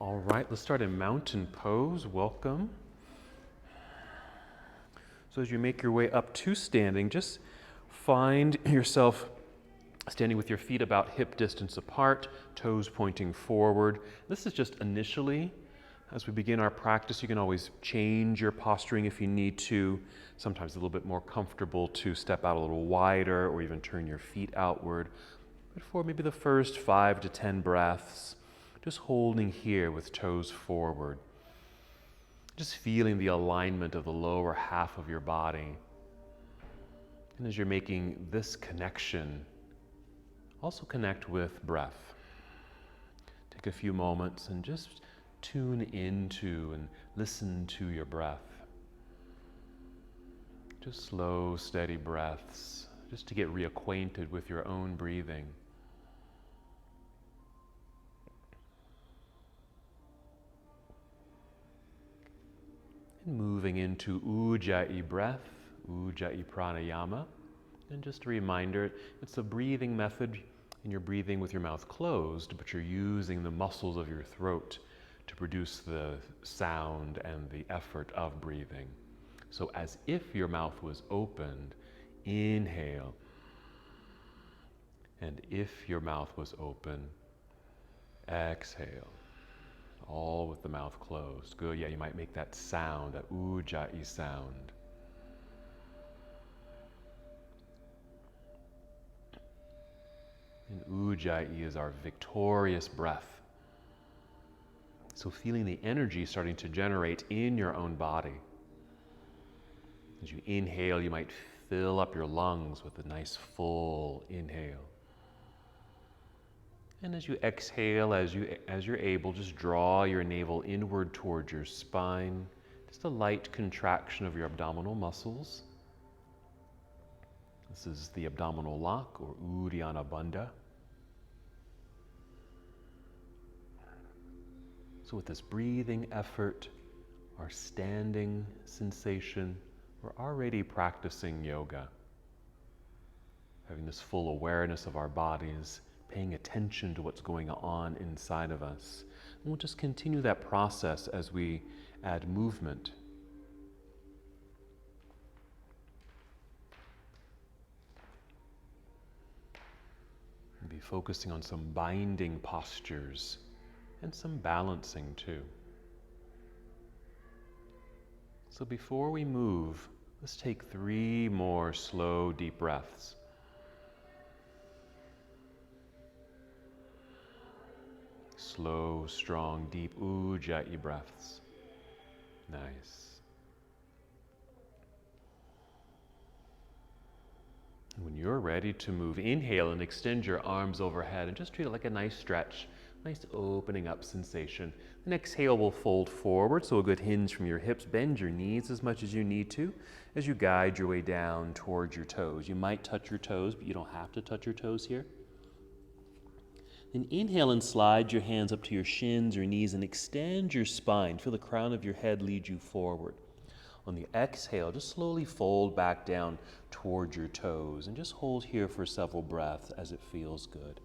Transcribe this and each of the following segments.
All right, let's start in mountain pose. Welcome. So as you make your way up to standing, just find yourself standing with your feet about hip distance apart, toes pointing forward. This is just initially. As we begin our practice, you can always change your posturing if you need to. Sometimes a little bit more comfortable to step out a little wider or even turn your feet outward. But for maybe the first 5 to 10 breaths, just holding here with toes forward. Just feeling the alignment of the lower half of your body. And as you're making this connection, also connect with breath. Take a few moments and just tune into and listen to your breath. Just slow, steady breaths, just to get reacquainted with your own breathing. And moving into Ujjayi breath, Ujjayi pranayama. And just a reminder, it's a breathing method, and you're breathing with your mouth closed, but you're using the muscles of your throat to produce the sound and the effort of breathing. So as if your mouth was opened, inhale. And if your mouth was open, exhale. All with the mouth closed. Good, yeah, you might make that sound, that Ujjayi sound. And Ujjayi is our victorious breath. So feeling the energy starting to generate in your own body. As you inhale, you might fill up your lungs with a nice full inhale. And as you exhale, as you're able, just draw your navel inward towards your spine. Just a light contraction of your abdominal muscles. This is the abdominal lock, or Uddiyana Bandha. So with this breathing effort, our standing sensation, we're already practicing yoga. Having this full awareness of our bodies, paying attention to what's going on inside of us. And we'll just continue that process as we add movement. And be focusing on some binding postures and some balancing too. So before we move, let's take 3 more slow, deep breaths. Slow, strong, deep Ujjayi breaths. Nice. When you're ready to move, inhale and extend your arms overhead and just treat it like a nice stretch, nice opening up sensation. And exhale will fold forward, so a good hinge from your hips. Bend your knees as much as you need to as you guide your way down towards your toes. You might touch your toes, but you don't have to touch your toes here. Then inhale and slide your hands up to your shins or knees and extend your spine. Feel the crown of your head lead you forward. On the exhale, just slowly fold back down towards your toes and just hold here for several breaths as it feels good.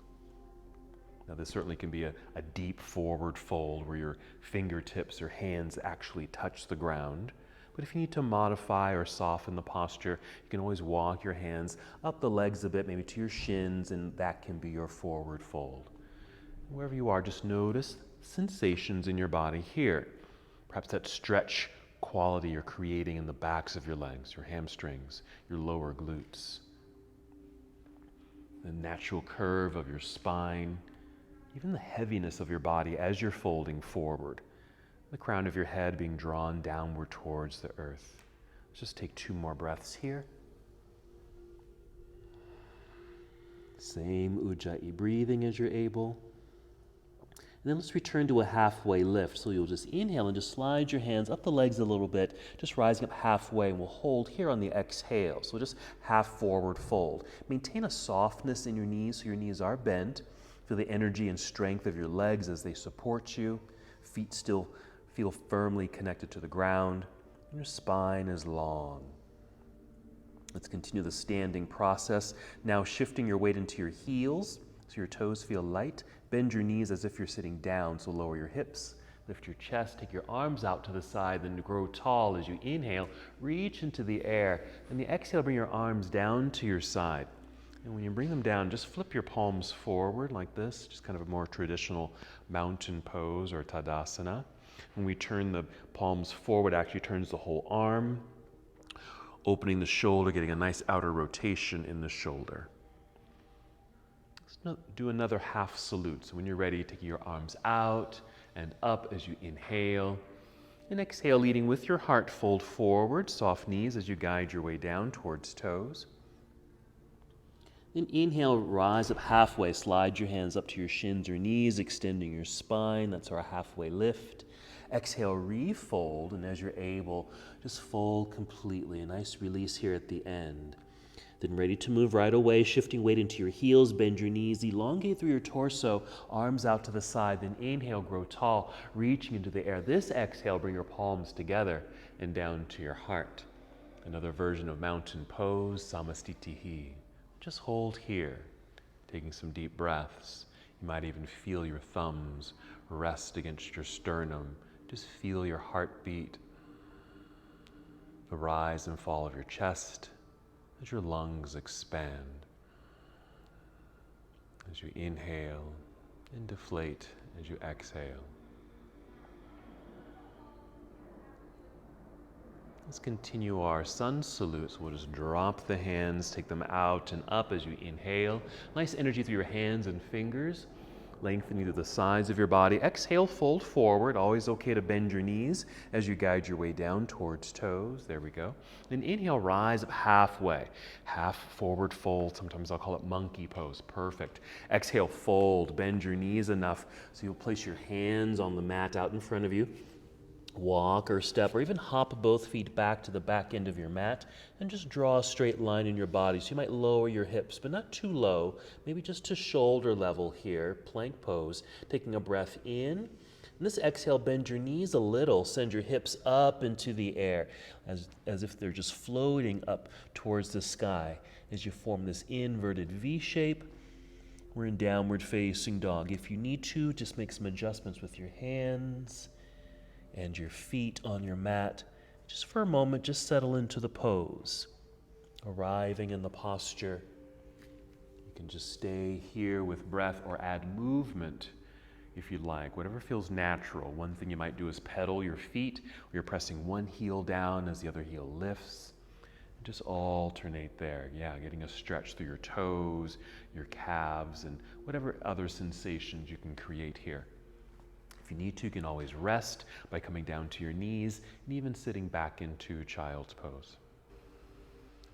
Now this certainly can be a deep forward fold where your fingertips or hands actually touch the ground. But if you need to modify or soften the posture, you can always walk your hands up the legs a bit, maybe to your shins, and that can be your forward fold. Wherever you are, just notice sensations in your body here. Perhaps that stretch quality you're creating in the backs of your legs, your hamstrings, your lower glutes. The natural curve of your spine, even the heaviness of your body as you're folding forward. The crown of your head being drawn downward towards the earth. Let's just take 2 more breaths here. Same Ujjayi breathing as you're able. And then let's return to a halfway lift. So you'll just inhale and just slide your hands up the legs a little bit, just rising up halfway, and we'll hold here on the exhale. So just half forward fold. Maintain a softness in your knees so your knees are bent. Feel the energy and strength of your legs as they support you. Feet still feel firmly connected to the ground. And your spine is long. Let's continue the standing process. Now shifting your weight into your heels so your toes feel light. Bend your knees as if you're sitting down, so lower your hips. Lift your chest, take your arms out to the side, then grow tall as you inhale. Reach into the air. And the exhale, bring your arms down to your side. And when you bring them down, just flip your palms forward like this, just kind of a more traditional mountain pose or Tadasana. When we turn the palms forward, actually turns the whole arm, opening the shoulder, getting a nice outer rotation in the shoulder. Let's do another half salute. So when you're ready, take your arms out and up as you inhale. And exhale, leading with your heart, fold forward, soft knees as you guide your way down towards toes. Then inhale, rise up halfway, slide your hands up to your shins or knees, extending your spine. That's our halfway lift. Exhale, refold, and as you're able, just fold completely. A nice release here at the end. Then ready to move right away, shifting weight into your heels, bend your knees, elongate through your torso, arms out to the side. Then inhale, grow tall, reaching into the air. This exhale, bring your palms together and down to your heart. Another version of mountain pose, Samastitihi. Just hold here, taking some deep breaths. You might even feel your thumbs rest against your sternum. Just feel your heartbeat, the rise and fall of your chest as your lungs expand. As you inhale and deflate as you exhale. Let's continue our sun salutes. We'll just drop the hands, take them out and up as you inhale. Nice energy through your hands and fingers, lengthening through the sides of your body. Exhale, fold forward. Always okay to bend your knees as you guide your way down towards toes. There we go. Then inhale, rise up halfway. Half forward fold. Sometimes I'll call it monkey pose. Perfect. Exhale, fold. Bend your knees enough so you'll place your hands on the mat out in front of you. Walk or step or even hop both feet back to the back end of your mat and just draw a straight line in your body. So you might lower your hips, but not too low, maybe just to shoulder level here, plank pose. Taking a breath in. And this exhale, bend your knees a little, send your hips up into the air as if they're just floating up towards the sky as you form this inverted V shape. We're in downward facing dog. If you need to, just make some adjustments with your hands and your feet on your mat. Just for a moment, just settle into the pose. Arriving in the posture. You can just stay here with breath or add movement if you'd like, whatever feels natural. One thing you might do is pedal your feet, where you're pressing one heel down as the other heel lifts. Just alternate there. Yeah, getting a stretch through your toes, your calves, and whatever other sensations you can create here. If you need to, you can always rest by coming down to your knees and even sitting back into child's pose.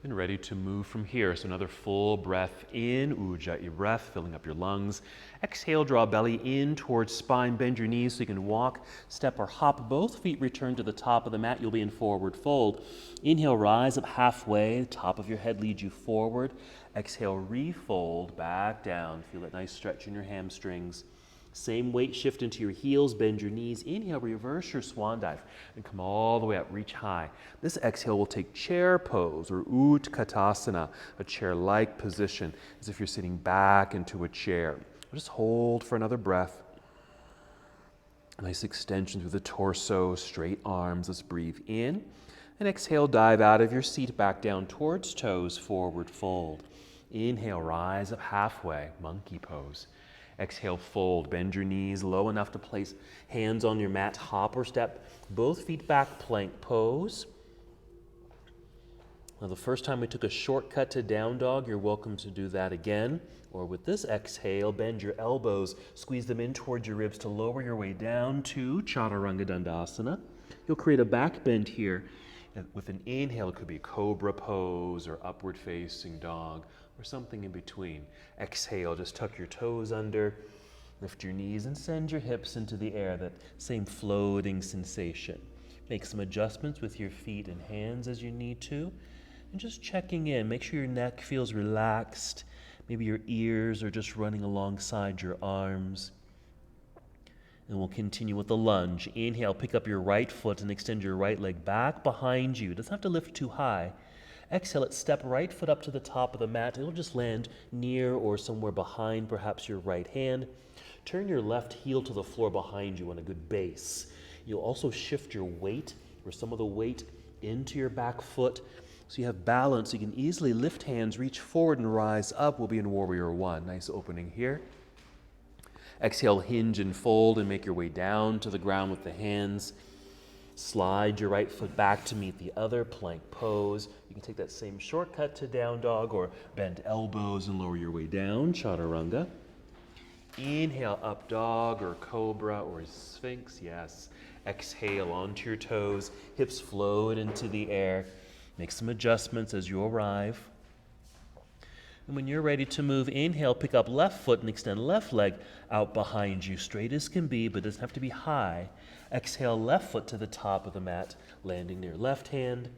And ready to move from here. So another full breath in, Ujjayi breath, filling up your lungs. Exhale, draw belly in towards spine. Bend your knees so you can walk, step, or hop. Both feet return to the top of the mat. You'll be in forward fold. Inhale, rise up halfway. The top of your head leads you forward. Exhale, refold, back down. Feel that nice stretch in your hamstrings. Same weight shift into your heels, bend your knees. Inhale, reverse your swan dive and come all the way up, reach high. This exhale will take chair pose or Utkatasana, a chair-like position, as if you're sitting back into a chair. Just hold for another breath. Nice extension through the torso, straight arms. Let's breathe in. And exhale, dive out of your seat, back down towards toes, forward fold. Inhale, rise up halfway, monkey pose. Exhale, fold, bend your knees low enough to place hands on your mat, hop or step, both feet back, plank pose. Now the first time we took a shortcut to down dog, you're welcome to do that again. Or with this exhale, bend your elbows, squeeze them in towards your ribs to lower your way down to Chaturanga Dandasana. You'll create a back bend here. With an inhale, it could be cobra pose or upward facing dog, or something in between. Exhale, just tuck your toes under, lift your knees and send your hips into the air, that same floating sensation. Make some adjustments with your feet and hands as you need to, and just checking in. Make sure your neck feels relaxed. Maybe your ears are just running alongside your arms. And we'll continue with the lunge. Inhale, pick up your right foot and extend your right leg back behind you. It doesn't have to lift too high. Exhale it, step right foot up to the top of the mat. It'll just land near or somewhere behind perhaps your right hand. Turn your left heel to the floor behind you on a good base. You'll also shift your weight, or some of the weight, into your back foot so you have balance. You can easily lift hands, reach forward and rise up. We'll be in Warrior One. Nice opening here. Exhale, hinge and fold and make your way down to the ground with the hands. Slide your right foot back to meet the other, plank pose. You can take that same shortcut to down dog or bend elbows and lower your way down, chaturanga. Inhale, up dog or cobra or sphinx, yes. Exhale onto your toes, hips float into the air. Make some adjustments as you arrive. And when you're ready to move, inhale, pick up left foot and extend left leg out behind you, straight as can be, but it doesn't have to be high. Exhale, left foot to the top of the mat, landing near left hand.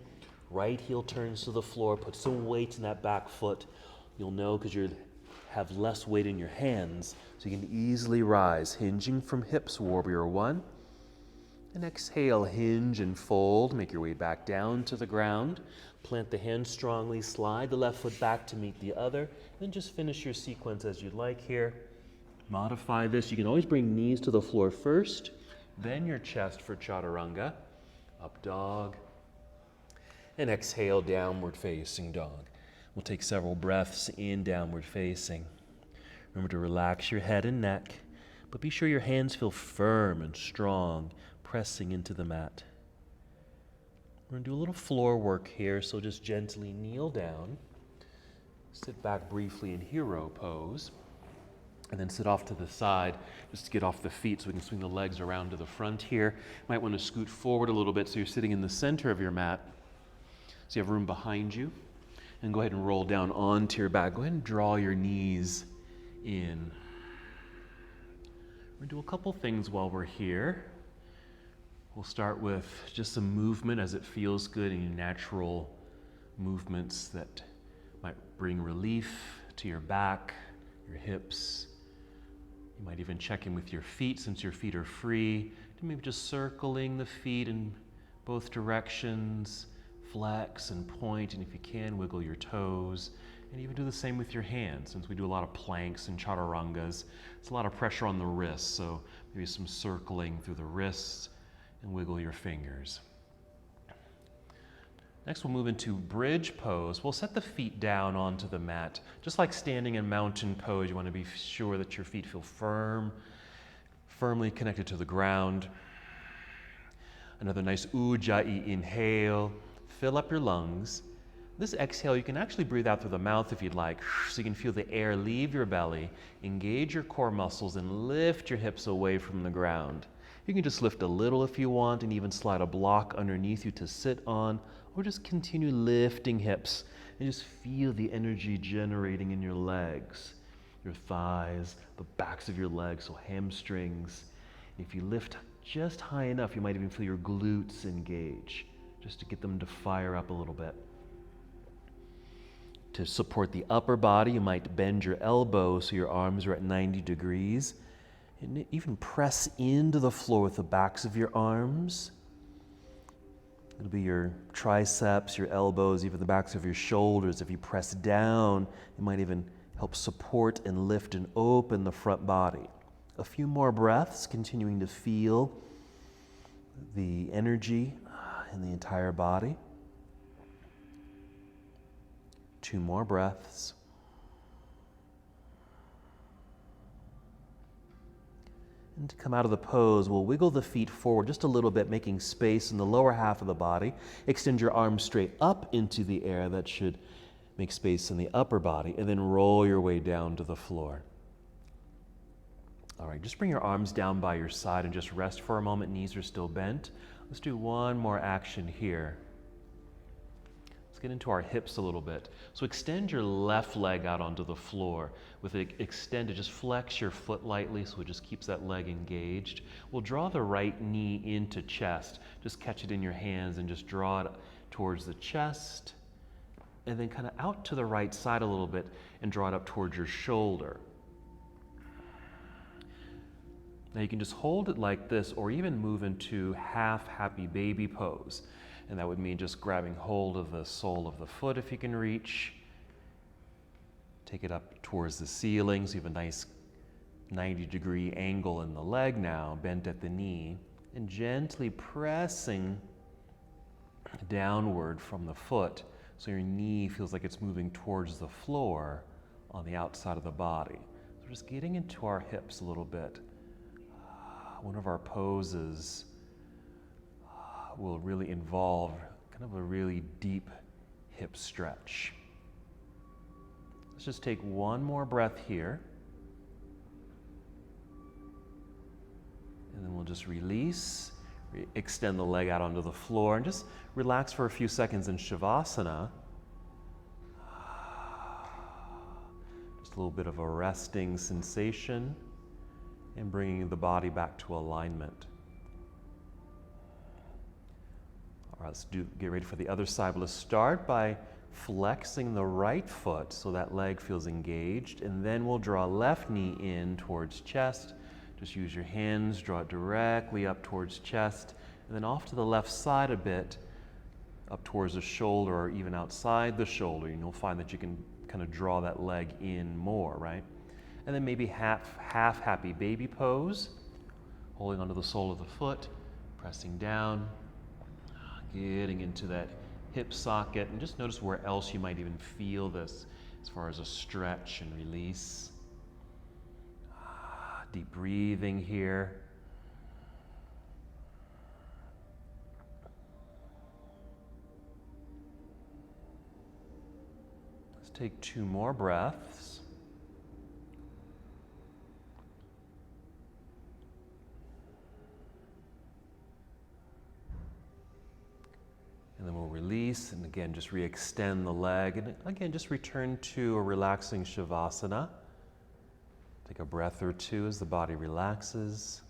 Right heel turns to the floor, put some weight in that back foot. You'll know because you have less weight in your hands, so you can easily rise, hinging from hips, Warrior One. And exhale, hinge and fold. Make your way back down to the ground. Plant the hand strongly, slide the left foot back to meet the other, then just finish your sequence as you'd like here. Modify this. You can always bring knees to the floor first, then your chest for chaturanga. Up dog. And exhale, downward facing dog. We'll take several breaths in downward facing. Remember to relax your head and neck, but be sure your hands feel firm and strong, pressing into the mat. We're going to do a little floor work here, so just gently kneel down. Sit back briefly in hero pose, and then sit off to the side just to get off the feet so we can swing the legs around to the front here. Might want to scoot forward a little bit so you're sitting in the center of your mat, so you have room behind you. And go ahead and roll down onto your back. Go ahead and draw your knees in. We're going to do a couple things while we're here. We'll start with just some movement as it feels good, any natural movements that might bring relief to your back, your hips. You might even check in with your feet since your feet are free. Maybe just circling the feet in both directions, flex and point, and if you can, wiggle your toes. And even do the same with your hands. Since we do a lot of planks and chaturangas, it's a lot of pressure on the wrists, so maybe some circling through the wrists and wiggle your fingers. Next, we'll move into bridge pose. We'll set the feet down onto the mat. Just like standing in mountain pose, you want to be sure that your feet feel firm, firmly connected to the ground. Another nice ujjayi inhale. Fill up your lungs. This exhale, you can actually breathe out through the mouth if you'd like, so you can feel the air leave your belly, engage your core muscles, and lift your hips away from the ground. You can just lift a little if you want, and even slide a block underneath you to sit on, or just continue lifting hips, and just feel the energy generating in your legs, your thighs, the backs of your legs, so hamstrings. If you lift just high enough, you might even feel your glutes engage, just to get them to fire up a little bit. To support the upper body, you might bend your elbows so your arms are at 90 degrees. And even press into the floor with the backs of your arms. It'll be your triceps, your elbows, even the backs of your shoulders. If you press down, it might even help support and lift and open the front body. A few more breaths, continuing to feel the energy in the entire body. 2 more breaths. And to come out of the pose, we'll wiggle the feet forward just a little bit, making space in the lower half of the body. Extend your arms straight up into the air. That should make space in the upper body. And then roll your way down to the floor. All right, just bring your arms down by your side and just rest for a moment. Knees are still bent. Let's do one more action here. Let's get into our hips a little bit. So extend your left leg out onto the floor. With it extended, just flex your foot lightly so it just keeps that leg engaged. We'll draw the right knee into chest. Just catch it in your hands and just draw it towards the chest. And then kind of out to the right side a little bit and draw it up towards your shoulder. Now you can just hold it like this or even move into half happy baby pose. And that would mean just grabbing hold of the sole of the foot if you can reach. Take it up towards the ceiling so you have a nice 90-degree angle in the leg now, bent at the knee, and gently pressing downward from the foot so your knee feels like it's moving towards the floor on the outside of the body. So just getting into our hips a little bit. One of our poses will really involve kind of a really deep hip stretch. Let's just take one more breath here. And then we'll just release, extend the leg out onto the floor, and just relax for a few seconds in Shavasana. Just a little bit of a resting sensation and bringing the body back to alignment. All right, let's get ready for the other side. Let's start by flexing the right foot so that leg feels engaged, and then we'll draw left knee in towards chest. Just use your hands, draw it directly up towards chest, and then off to the left side a bit, up towards the shoulder or even outside the shoulder, and you'll find that you can kind of draw that leg in more, right? And then maybe half happy baby pose, holding onto the sole of the foot, pressing down, getting into that hip socket, and just notice where else you might even feel this as far as a stretch and release. Deep breathing here. Let's take 2 more breaths. And then we'll release, and again, just re-extend the leg. And again, just return to a relaxing Shavasana. Take a breath or two as the body relaxes.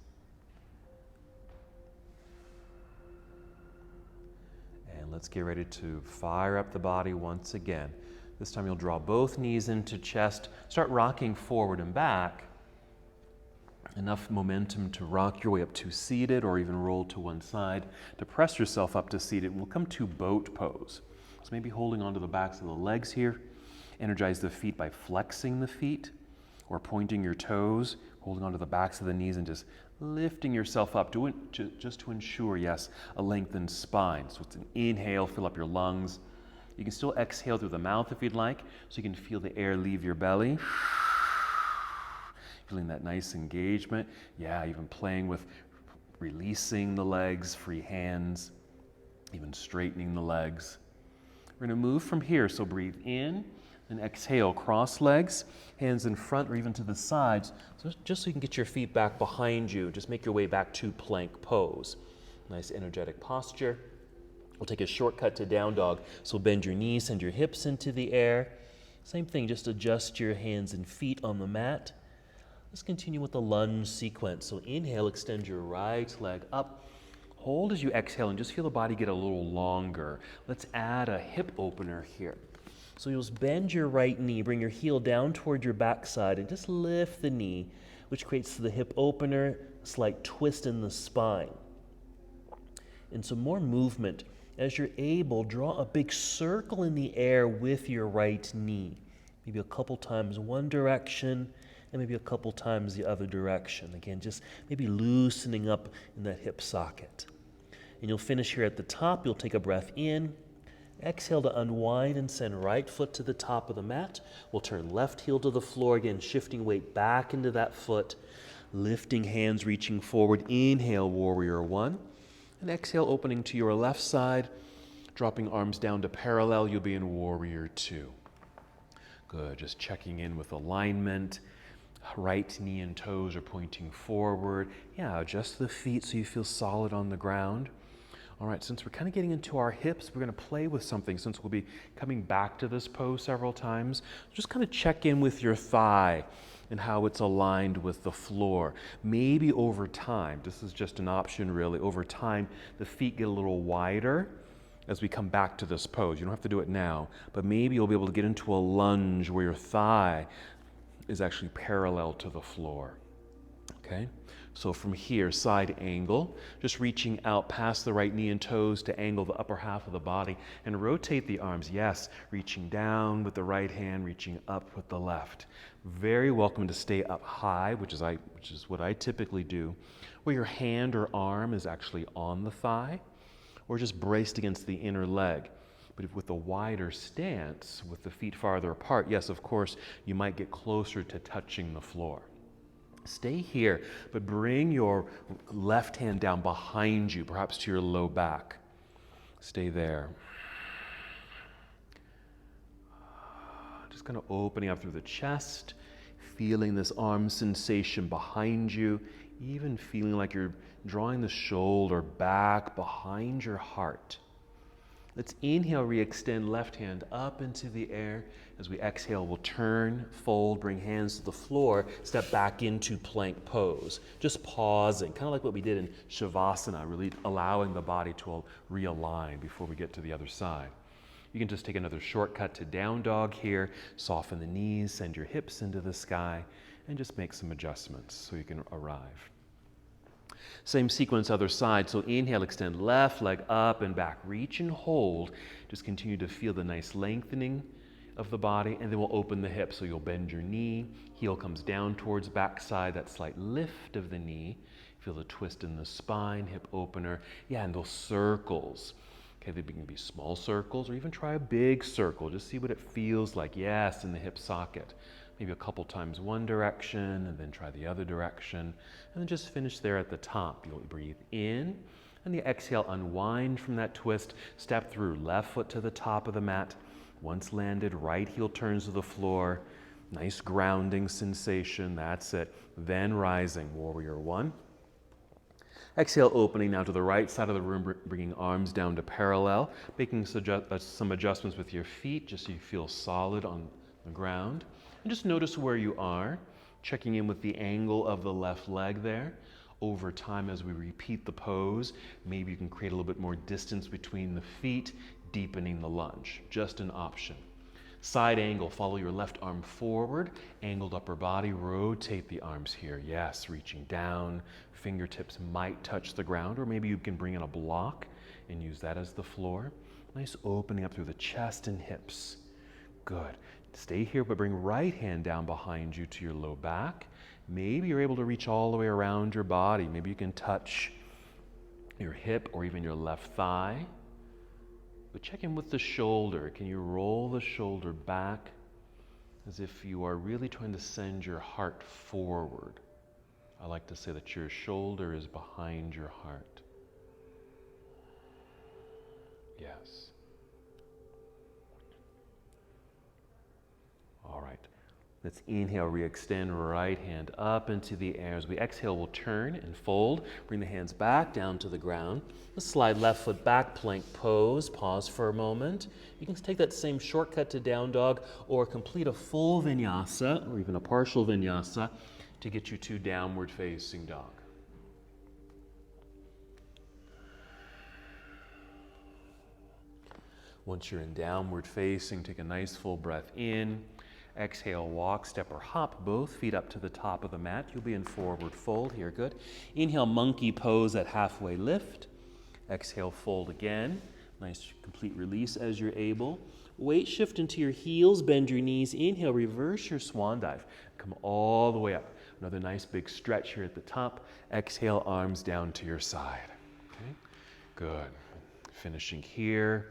And let's get ready to fire up the body once again. This time you'll draw both knees into chest. Start rocking forward and back. Enough momentum to rock your way up to seated or even roll to one side to press yourself up to seated. We'll come to boat pose. So maybe holding onto the backs of the legs here. Energize the feet by flexing the feet, or pointing your toes, holding onto the backs of the knees and just lifting yourself up just to ensure, yes, a lengthened spine. So it's an inhale, fill up your lungs. You can still exhale through the mouth if you'd like, so you can feel the air leave your belly. Feeling that nice engagement. Yeah, even playing with releasing the legs, free hands, even straightening the legs. We're gonna move from here, so breathe in, and exhale, cross legs, hands in front or even to the sides, so just so you can get your feet back behind you. Just make your way back to plank pose. Nice energetic posture. We'll take a shortcut to down dog, so bend your knees, send your hips into the air. Same thing, just adjust your hands and feet on the mat. Let's continue with the lunge sequence. So inhale, extend your right leg up. Hold as you exhale and just feel the body get a little longer. Let's add a hip opener here. So you'll just bend your right knee, bring your heel down toward your backside, and just lift the knee, which creates the hip opener, a slight twist in the spine. And some more movement. As you're able, draw a big circle in the air with your right knee. Maybe a couple times one direction, and maybe a couple times the other direction. Again, just maybe loosening up in that hip socket. And you'll finish here at the top. You'll take a breath in. Exhale to unwind and send right foot to the top of the mat. We'll turn left heel to the floor again, shifting weight back into that foot. Lifting hands, reaching forward. Inhale, warrior one. And exhale, opening to your left side. Dropping arms down to parallel, you'll be in warrior two. Good, just checking in with alignment. Right knee and toes are pointing forward. Yeah, adjust the feet so you feel solid on the ground. All right, since we're kind of getting into our hips, we're going to play with something since we'll be coming back to this pose several times. Just kind of check in with your thigh and how it's aligned with the floor. Maybe over time, this is just an option really, over time the feet get a little wider as we come back to this pose. You don't have to do it now, but maybe you'll be able to get into a lunge where your thigh is actually parallel to the floor. Okay, so from here, side angle, just reaching out past the right knee and toes to angle the upper half of the body and rotate the arms. Yes, reaching down with the right hand, reaching up with the left. Very welcome to stay up high, which is what I typically do, where your hand or arm is actually on the thigh or just braced against the inner leg. But if with a wider stance, with the feet farther apart, yes, of course, you might get closer to touching the floor. Stay here, but bring your left hand down behind you, perhaps to your low back. Stay there. Just kind of opening up through the chest, feeling this arm sensation behind you, even feeling like you're drawing the shoulder back behind your heart. Let's inhale, re-extend left hand up into the air. As we exhale, we'll turn, fold, bring hands to the floor, step back into plank pose. Just pausing, kind of like what we did in Shavasana, really allowing the body to realign before we get to the other side. You can just take another shortcut to down dog here, soften the knees, send your hips into the sky, and just make some adjustments so you can arrive. Same sequence, other side. So inhale, extend left leg up and back. Reach and hold. Just continue to feel the nice lengthening of the body, and then we'll open the hips. So you'll bend your knee, heel comes down towards backside, that slight lift of the knee. Feel the twist in the spine, hip opener. Yeah, and those circles. Okay, they can be small circles or even try a big circle. Just see what it feels like. Yes, in the hip socket. Maybe a couple times one direction and then try the other direction. And then just finish there at the top. You'll breathe in and the exhale, unwind from that twist. Step through, left foot to the top of the mat. Once landed, right heel turns to the floor. Nice grounding sensation, that's it. Then rising, warrior one. Exhale, opening now to the right side of the room, bringing arms down to parallel, making some adjustments with your feet just so you feel solid on the ground. And just notice where you are, checking in with the angle of the left leg there. Over time, as we repeat the pose, maybe you can create a little bit more distance between the feet, deepening the lunge. Just an option. Side angle, follow your left arm forward, angled upper body, rotate the arms here. Yes, reaching down, fingertips might touch the ground, or maybe you can bring in a block and use that as the floor. Nice opening up through the chest and hips. Good. Stay here, but bring right hand down behind you to your low back. Maybe you're able to reach all the way around your body. Maybe you can touch your hip or even your left thigh. But check in with the shoulder. Can you roll the shoulder back as if you are really trying to send your heart forward? I like to say that your shoulder is behind your heart. Yes. All right. Let's inhale, re-extend right hand up into the air. As we exhale, we'll turn and fold. Bring the hands back down to the ground. Let's slide left foot back, plank pose. Pause for a moment. You can take that same shortcut to down dog or complete a full vinyasa or even a partial vinyasa to get you to downward facing dog. Once you're in downward facing, take a nice full breath in. Exhale, walk, step, or hop both feet up to the top of the mat. You'll be in forward fold here, good. Inhale, monkey pose at halfway lift. Exhale, fold again. Nice complete release as you're able. Weight shift into your heels, bend your knees. Inhale, reverse your swan dive. Come all the way up. Another nice big stretch here at the top. Exhale, arms down to your side. Okay, good. Finishing here.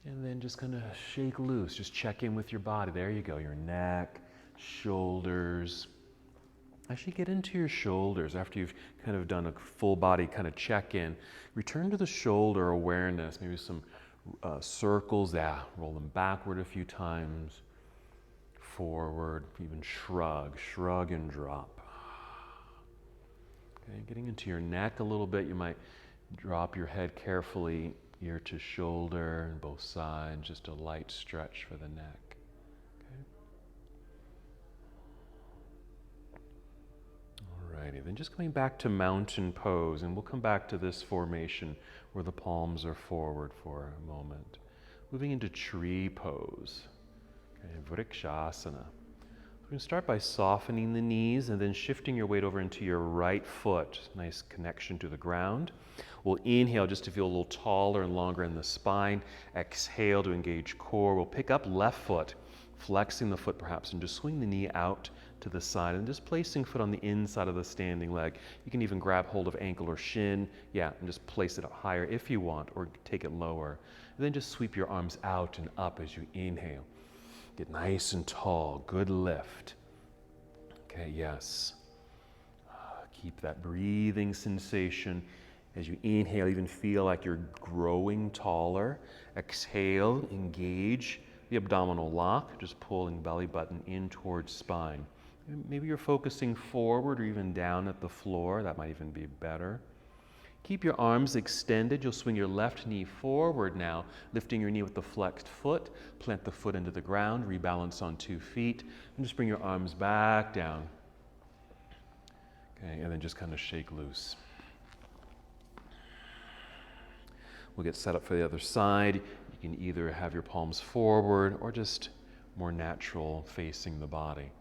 And then just kind of shake loose. Just check in with your body. There you go. Your neck, shoulders. Actually get into your shoulders after you've kind of done a full body kind of check-in. Return to the shoulder awareness. Maybe some circles. Yeah, roll them backward a few times. Forward, even shrug and drop. Okay, getting into your neck a little bit. You might drop your head carefully, ear to shoulder and both sides, just a light stretch for the neck. Okay. Alrighty, then just coming back to mountain pose, and we'll come back to this formation where the palms are forward for a moment. Moving into tree pose, okay, Vrikshasana. We're going to start by softening the knees and then shifting your weight over into your right foot. Nice connection to the ground. We'll inhale just to feel a little taller and longer in the spine. Exhale to engage core. We'll pick up left foot, flexing the foot perhaps, and just swing the knee out to the side and just placing foot on the inside of the standing leg. You can even grab hold of ankle or shin, and just place it up higher if you want, or take it lower. And then just sweep your arms out and up as you inhale. Get nice and tall, good lift. Okay, yes. Keep that breathing sensation. As you inhale, even feel like you're growing taller. Exhale, engage the abdominal lock, just pulling belly button in towards spine. Maybe you're focusing forward or even down at the floor. That might even be better. Keep your arms extended. You'll swing your left knee forward now, lifting your knee with the flexed foot. Plant the foot into the ground, rebalance on 2 feet, and just bring your arms back down. Okay, and then just kind of shake loose. We'll get set up for the other side. You can either have your palms forward or just more natural facing the body.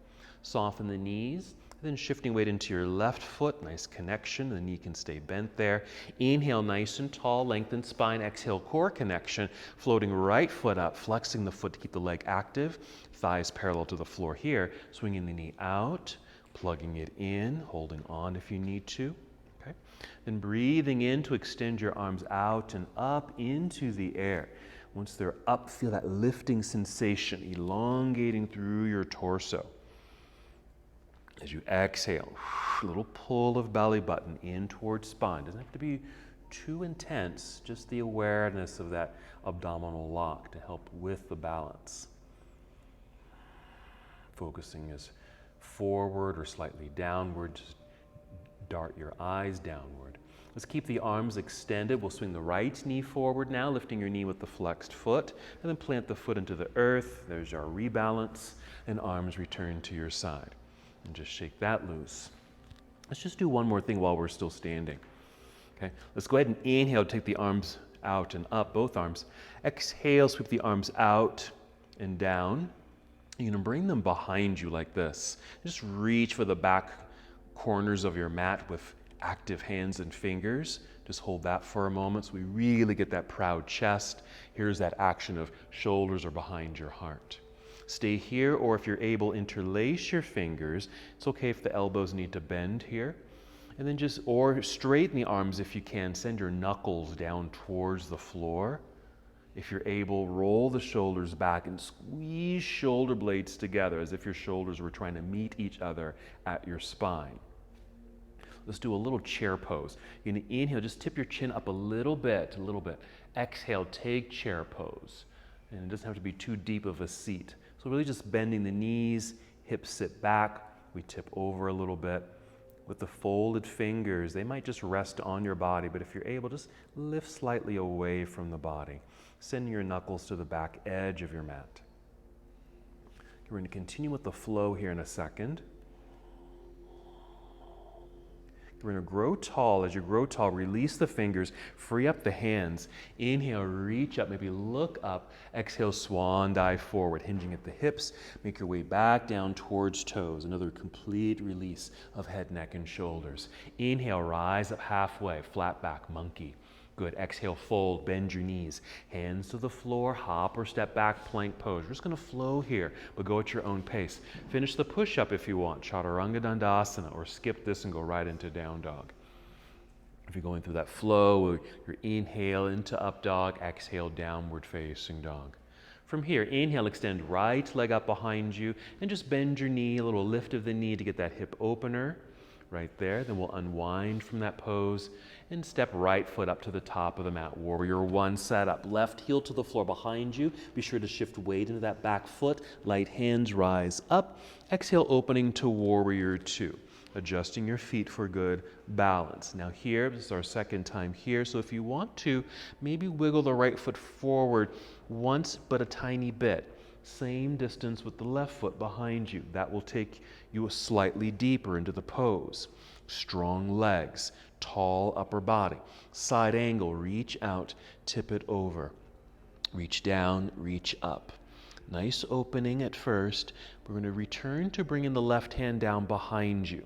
Soften the knees, then shifting weight into your left foot. Nice connection. The knee can stay bent there. Inhale nice and tall, lengthen spine. Exhale, core connection. Floating right foot up, flexing the foot to keep the leg active. Thighs parallel to the floor here. Swinging the knee out, plugging it in, holding on if you need to. Okay. Then breathing in to extend your arms out and up into the air. Once they're up, feel that lifting sensation, elongating through your torso. As you exhale, a little pull of belly button in towards spine. Doesn't have to be too intense, just the awareness of that abdominal lock to help with the balance. Focusing as forward or slightly downward, just dart your eyes downward. Let's keep the arms extended. We'll swing the right knee forward now, lifting your knee with the flexed foot, and then plant the foot into the earth. There's our rebalance, and arms return to your side. And just shake that loose. Let's just do one more thing while we're still standing. Okay, let's go ahead and inhale, take the arms out and up, both arms. Exhale, sweep the arms out and down. You're going to bring them behind you like this. Just reach for the back corners of your mat with active hands and fingers. Just hold that for a moment so we really get that proud chest. Here's that action of shoulders are behind your heart. Stay here, or if you're able, interlace your fingers. It's okay if the elbows need to bend here. And then or straighten the arms if you can. Send your knuckles down towards the floor. If you're able, roll the shoulders back and squeeze shoulder blades together as if your shoulders were trying to meet each other at your spine. Let's do a little chair pose. You're going to inhale, just tip your chin up a little bit. Exhale, take chair pose. And it doesn't have to be too deep of a seat. So really just bending the knees, hips sit back, we tip over a little bit. With the folded fingers, they might just rest on your body, but if you're able, just lift slightly away from the body. Send your knuckles to the back edge of your mat. We're going to continue with the flow here in a second. We're going to grow tall. As you grow tall, release the fingers, free up the hands. Inhale, reach up, maybe look up. Exhale, swan dive forward, hinging at the hips. Make your way back down towards toes. Another complete release of head, neck, and shoulders. Inhale, rise up halfway, flat back, monkey. Good. Exhale, fold, bend your knees. Hands to the floor, hop or step back, plank pose. We're just going to flow here, but go at your own pace. Finish the push-up if you want, Chaturanga Dandasana, or skip this and go right into down dog. If you're going through that flow, your inhale into up dog, exhale, downward facing dog. From here, inhale, extend right leg up behind you, and just bend your knee, a little lift of the knee to get that hip opener. Right there. Then we'll unwind from that pose and step right foot up to the top of the mat. Warrior one, set up. Left heel to the floor behind you. Be sure to shift weight into that back foot. Light hands rise up. Exhale, opening to warrior two. Adjusting your feet for good balance. Now here, this is our second time here, so if you want to, maybe wiggle the right foot forward once, but a tiny bit. Same distance with the left foot behind you. That will take you slightly deeper into the pose. Strong legs, tall upper body. Side angle, reach out, tip it over. Reach down, reach up. Nice opening at first. We're going to return to bringing the left hand down behind you.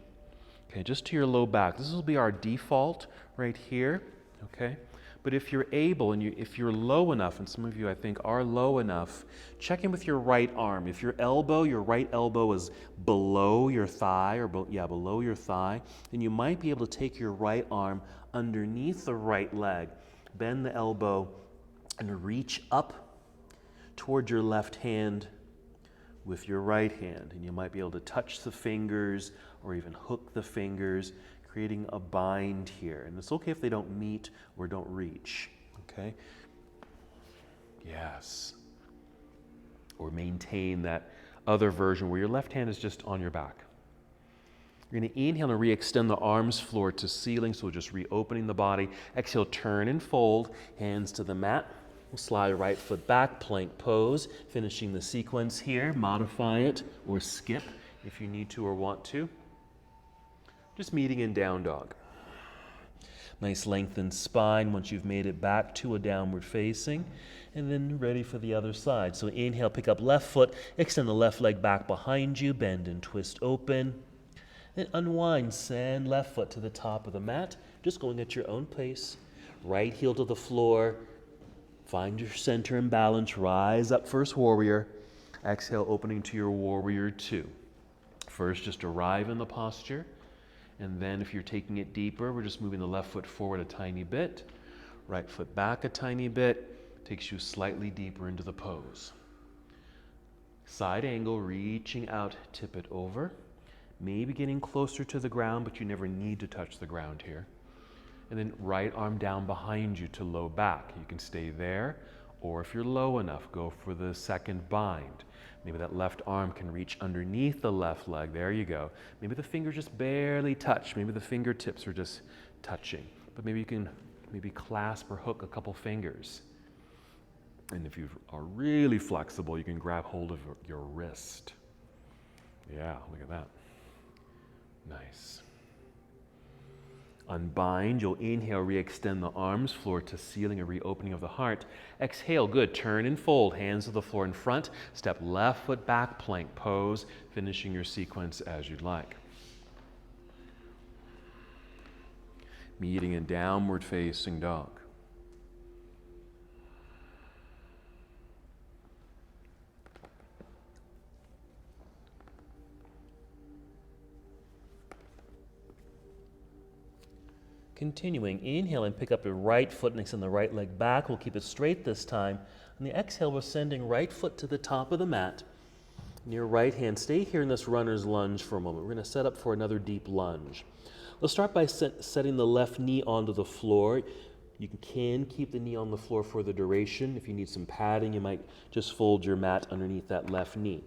Okay, just to your low back. This will be our default right here. Okay, but if you're able and if you're low enough, and some of you I think are low enough, check in with your right arm. If your right elbow is below your thigh, or below your thigh, then you might be able to take your right arm underneath the right leg, bend the elbow, and reach up toward your left hand with your right hand. And you might be able to touch the fingers or even hook the fingers, creating a bind here. And it's okay if they don't meet or don't reach, okay? Yes. Or maintain that other version where your left hand is just on your back. You're going to inhale and re-extend the arms floor to ceiling, so just reopening the body. Exhale, turn and fold, hands to the mat. We'll slide right foot back, plank pose, finishing the sequence here. Modify it or skip if you need to or want to. Just meeting in down dog. Nice lengthened spine once you've made it back to a downward facing, and then ready for the other side. So inhale, pick up left foot, extend the left leg back behind you, bend and twist open. Then unwind, send left foot to the top of the mat, just going at your own pace. Right heel to the floor. Find your center and balance. Rise up, first warrior. Exhale, opening to your warrior two. First, just arrive in the posture. And then if you're taking it deeper, we're just moving the left foot forward a tiny bit. Right foot back a tiny bit. Takes you slightly deeper into the pose. Side angle, reaching out, tip it over. Maybe getting closer to the ground, but you never need to touch the ground here. And then right arm down behind you to low back. You can stay there, or if you're low enough, go for the second bind. Maybe that left arm can reach underneath the left leg. There you go. Maybe the fingers just barely touch. Maybe the fingertips are just touching. But maybe you can clasp or hook a couple fingers. And if you are really flexible, you can grab hold of your wrist. Yeah, look at that. Nice. Unbind, you'll inhale, re-extend the arms, floor to ceiling, a reopening of the heart. Exhale, good, turn and fold, hands to the floor in front, step left foot back, plank pose, finishing your sequence as you'd like. Meeting in downward facing dog. Continuing, inhale and pick up your right foot and extend the right leg back. We'll keep it straight this time. On the exhale, we're sending right foot to the top of the mat. And your right hand, stay here in this runner's lunge for a moment. We're going to set up for another deep lunge. Let's start by setting the left knee onto the floor. You can keep the knee on the floor for the duration. If you need some padding, you might just fold your mat underneath that left knee.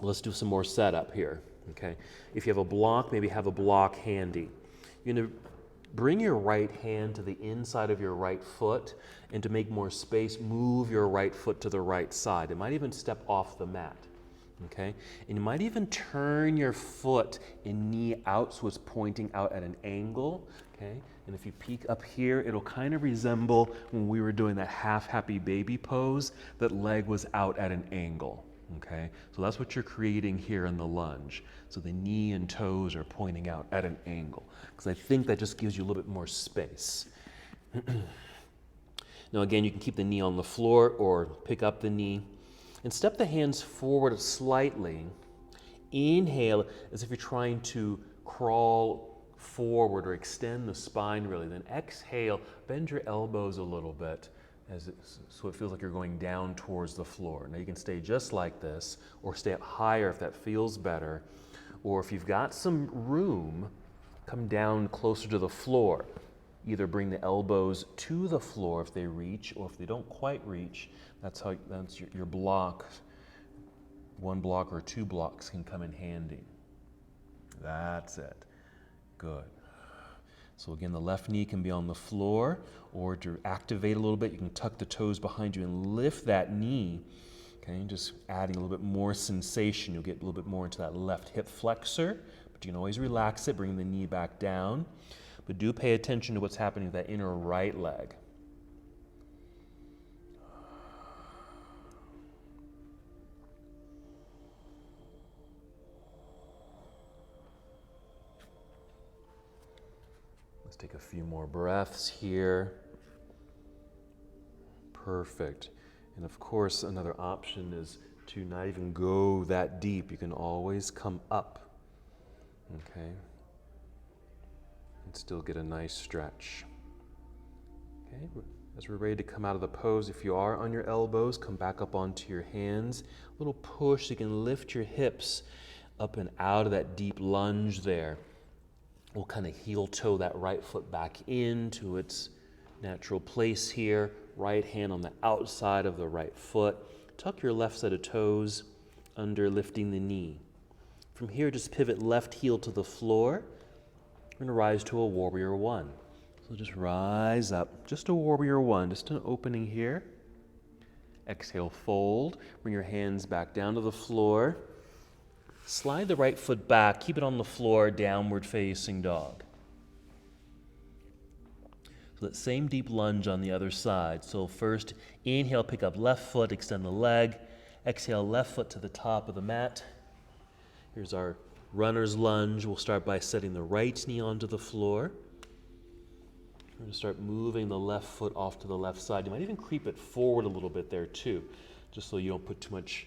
Let's do some more setup here. Okay. If you have a block, maybe have a block handy. You're going to bring your right hand to the inside of your right foot, and to make more space, move your right foot to the right side. It might even step off the mat, okay? And you might even turn your foot and knee out so it's pointing out at an angle, okay? And if you peek up here, it'll kind of resemble when we were doing that half happy baby pose, that leg was out at an angle, okay? So that's what you're creating here in the lunge. So the knee and toes are pointing out at an angle, because I think that just gives you a little bit more space. Now again, you can keep the knee on the floor or pick up the knee and step the hands forward slightly. Inhale as if you're trying to crawl forward or extend the spine really. Then exhale, bend your elbows a little bit so it feels like you're going down towards the floor. Now you can stay just like this or stay up higher if that feels better. Or if you've got some room, come down closer to the floor. Either bring the elbows to the floor if they reach, or if they don't quite reach, that's your block. One block or two blocks can come in handy. That's it. Good. So again, the left knee can be on the floor, or to activate a little bit, you can tuck the toes behind you and lift that knee. Okay, just adding a little bit more sensation. You'll get a little bit more into that left hip flexor, but you can always relax it, bring the knee back down. But do pay attention to what's happening with that inner right leg. Let's take a few more breaths here. Perfect. And of course, another option is to not even go that deep. You can always come up, okay? And still get a nice stretch. Okay, as we're ready to come out of the pose, if you are on your elbows, come back up onto your hands. A little push so you can lift your hips up and out of that deep lunge there. We'll kind of heel toe that right foot back into its natural place here. Right hand on the outside of the right foot. Tuck your left set of toes under, lifting the knee. From here, just pivot left heel to the floor. We're going to rise to a warrior one. So just rise up, just a warrior one, just an opening here. Exhale, fold. Bring your hands back down to the floor. Slide the right foot back, keep it on the floor, downward facing dog. So that same deep lunge on the other side. So first, inhale, pick up left foot, extend the leg. Exhale, left foot to the top of the mat. Here's our runner's lunge. We'll start by setting the right knee onto the floor. We're going to start moving the left foot off to the left side. You might even creep it forward a little bit there too, just so you don't put too much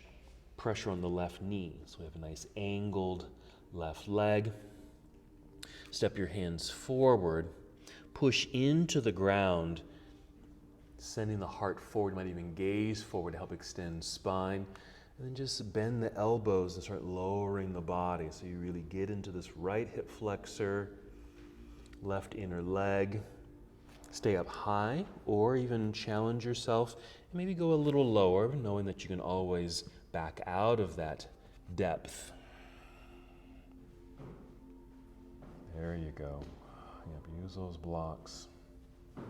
pressure on the left knee. So we have a nice angled left leg. Step your hands forward. Push into the ground, sending the heart forward. You might even gaze forward to help extend spine. And then just bend the elbows and start lowering the body. So you really get into this right hip flexor, left inner leg. Stay up high or even challenge yourself and maybe go a little lower, knowing that you can always back out of that depth. There you go. Yep, use those blocks. I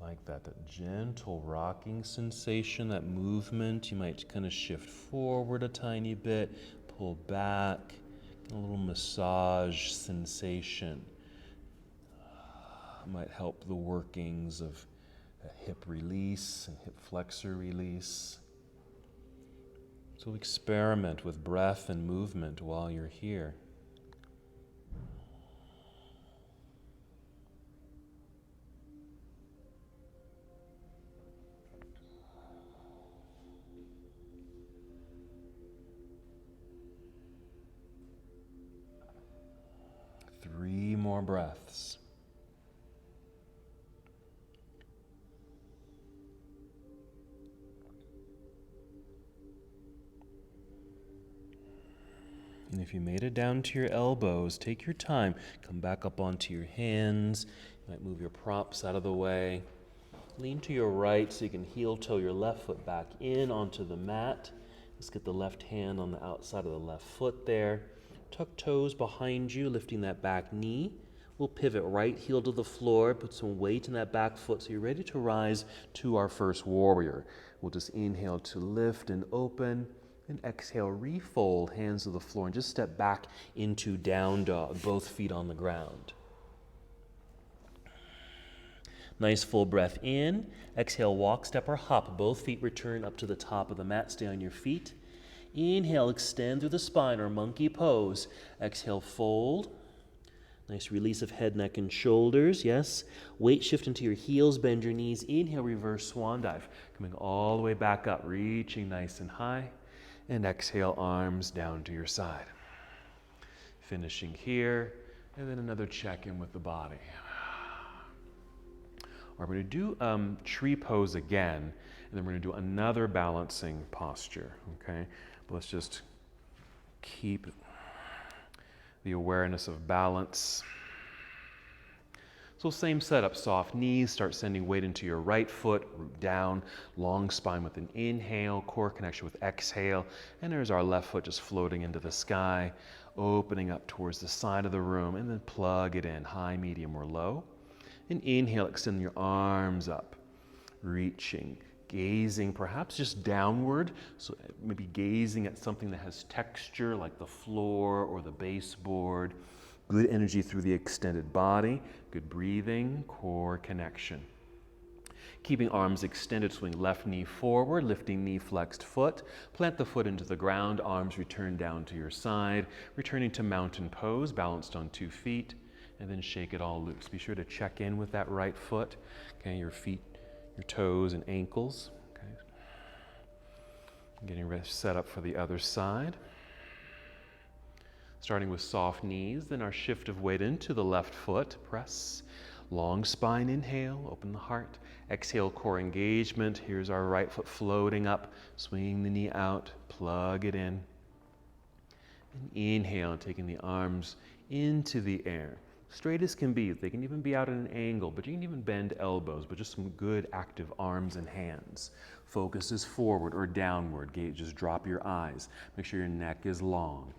like that gentle rocking sensation, that movement. You might kind of shift forward a tiny bit, pull back, a little massage sensation. Might help the workings of a hip release and hip flexor release. So experiment with breath and movement while you're here. Three more breaths. And if you made it down to your elbows, take your time. Come back up onto your hands. You might move your props out of the way. Lean to your right so you can heel toe your left foot back in onto the mat. Let's get the left hand on the outside of the left foot there. Tuck toes behind you, lifting that back knee. We'll pivot right heel to the floor, put some weight in that back foot so you're ready to rise to our first warrior. We'll just inhale to lift and open. And exhale, refold, hands to the floor, and just step back into down dog, both feet on the ground. Nice full breath in. Exhale, walk, step, or hop. Both feet return up to the top of the mat. Stay on your feet. Inhale, extend through the spine or monkey pose. Exhale, fold. Nice release of head, neck, and shoulders. Yes. Weight shift into your heels. Bend your knees. Inhale, reverse swan dive. Coming all the way back up, reaching nice and high. And exhale, arms down to your side. Finishing here, and then another check-in with the body. We're going to do tree pose again, and then we're going to do another balancing posture, okay? But let's just keep the awareness of balance. So same setup, soft knees, start sending weight into your right foot, root down, long spine with an inhale, core connection with exhale, and there's our left foot just floating into the sky, opening up towards the side of the room, and then plug it in, high, medium, or low. And inhale, extend your arms up, reaching, gazing perhaps just downward, so maybe gazing at something that has texture like the floor or the baseboard. Good energy through the extended body, good breathing, core connection. Keeping arms extended, swing left knee forward, lifting knee, flexed foot. Plant the foot into the ground, arms return down to your side, returning to mountain pose, balanced on 2 feet, and then shake it all loose. Be sure to check in with that right foot, okay, your feet, your toes and ankles, okay. Getting set up for the other side. Starting with soft knees, then our shift of weight into the left foot, press. Long spine, inhale, open the heart. Exhale, core engagement. Here's our right foot floating up, swinging the knee out, plug it in. And inhale, taking the arms into the air. Straight as can be. They can even be out at an angle, but you can even bend elbows, but just some good active arms and hands. Focus is forward or downward. Just drop your eyes. Make sure your neck is long.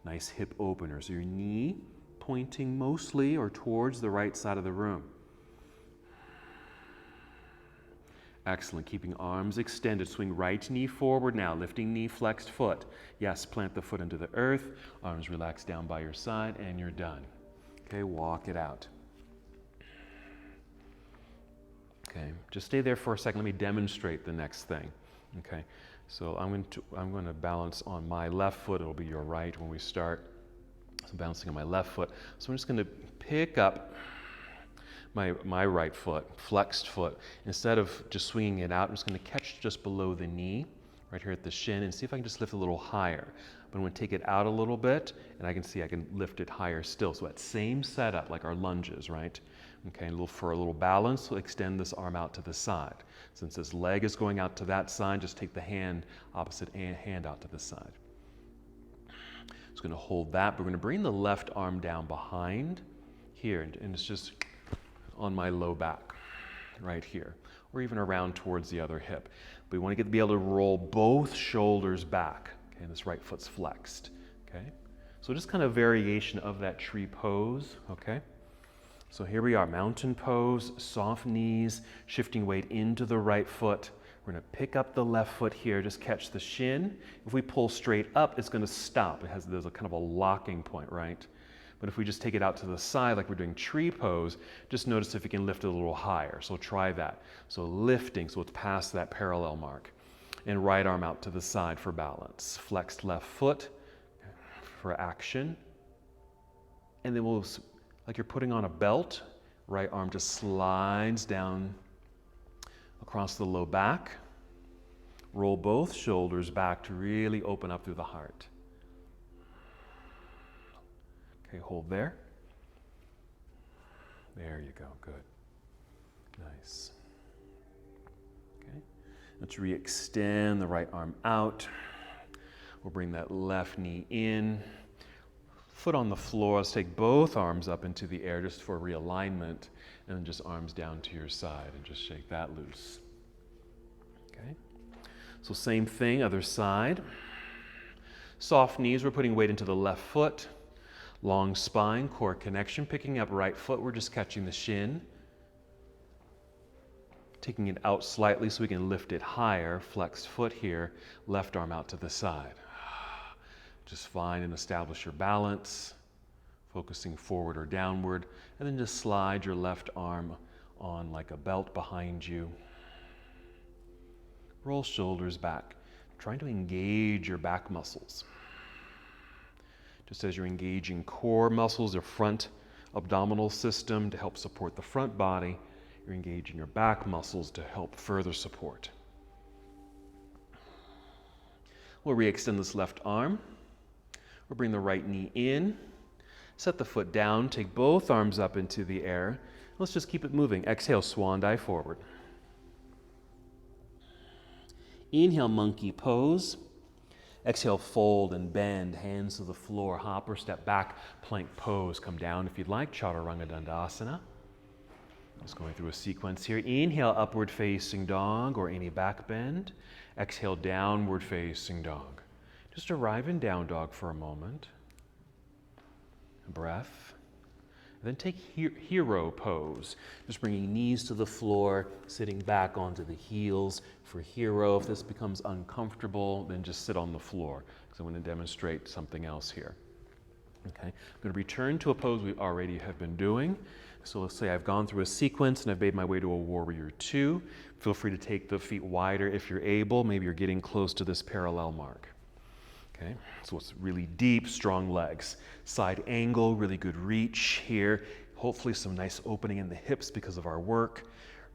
Nice hip opener. So your knee pointing mostly or towards the right side of the room. Excellent. Keeping arms extended. Swing right knee forward now. Lifting knee, flexed foot. Yes, plant the foot into the earth. Arms relax down by your side and you're done. Okay, walk it out. Okay, just stay there for a second. Let me demonstrate the next thing. Okay, so I'm going to balance on my left foot. It'll be your right when we start. So bouncing on my left foot. So I'm just going to pick up my right foot, flexed foot. Instead of just swinging it out, I'm just going to catch just below the knee, right here at the shin, and see if I can just lift a little higher. But I'm going to take it out a little bit, and I can see I can lift it higher still. So that same setup, like our lunges, right? Okay, for a little balance, we'll extend this arm out to the side. Since this leg is going out to that side, just take the opposite hand out to the side. Just going to hold that. We're going to bring the left arm down behind here, and it's just on my low back, right here, or even around towards the other hip. But we want to be able to roll both shoulders back, okay, and this right foot's flexed, okay? So just kind of variation of that tree pose, okay? So here we are, mountain pose, soft knees, shifting weight into the right foot. We're going to pick up the left foot here, just catch the shin. If we pull straight up, it's going to stop. There's a kind of a locking point, right? But if we just take it out to the side like we're doing tree pose, just notice if you can lift it a little higher. So try that. So lifting, so it's past that parallel mark. And right arm out to the side for balance. Flexed left foot for action. And then we'll, like you're putting on a belt, right arm just slides down across the low back. Roll both shoulders back to really open up through the heart. Okay, hold there. There you go, good. Nice. Okay, let's re-extend the right arm out. We'll bring that left knee in. Foot on the floor, let's take both arms up into the air just for realignment, and then just arms down to your side and just shake that loose. Okay, so same thing, other side. Soft knees, we're putting weight into the left foot. Long spine, core connection, picking up right foot, we're just catching the shin. Taking it out slightly so we can lift it higher, flexed foot here, left arm out to the side. Just find and establish your balance, focusing forward or downward, and then just slide your left arm on like a belt behind you. Roll shoulders back, trying to engage your back muscles. Just as you're engaging core muscles, your front abdominal system to help support the front body, you're engaging your back muscles to help further support. We'll re-extend this left arm. We'll bring the right knee in, set the foot down, take both arms up into the air. Let's just keep it moving. Exhale, swan dive forward. Inhale, monkey pose. Exhale, fold and bend, hands to the floor, hop or step back, plank pose. Come down if you'd like, Chaturanga Dandasana. Just going through a sequence here. Inhale, upward facing dog or any back bend. Exhale, downward facing dog. Just arrive in down dog for a moment. Breath. And then take hero pose. Just bringing knees to the floor, sitting back onto the heels. For hero, if this becomes uncomfortable, then just sit on the floor, because I'm going to demonstrate something else here. Okay, I'm going to return to a pose we already have been doing. So let's say I've gone through a sequence and I've made my way to a warrior two. Feel free to take the feet wider if you're able. Maybe you're getting close to this parallel mark. Okay, so it's really deep, strong legs. Side angle, really good reach here. Hopefully some nice opening in the hips because of our work.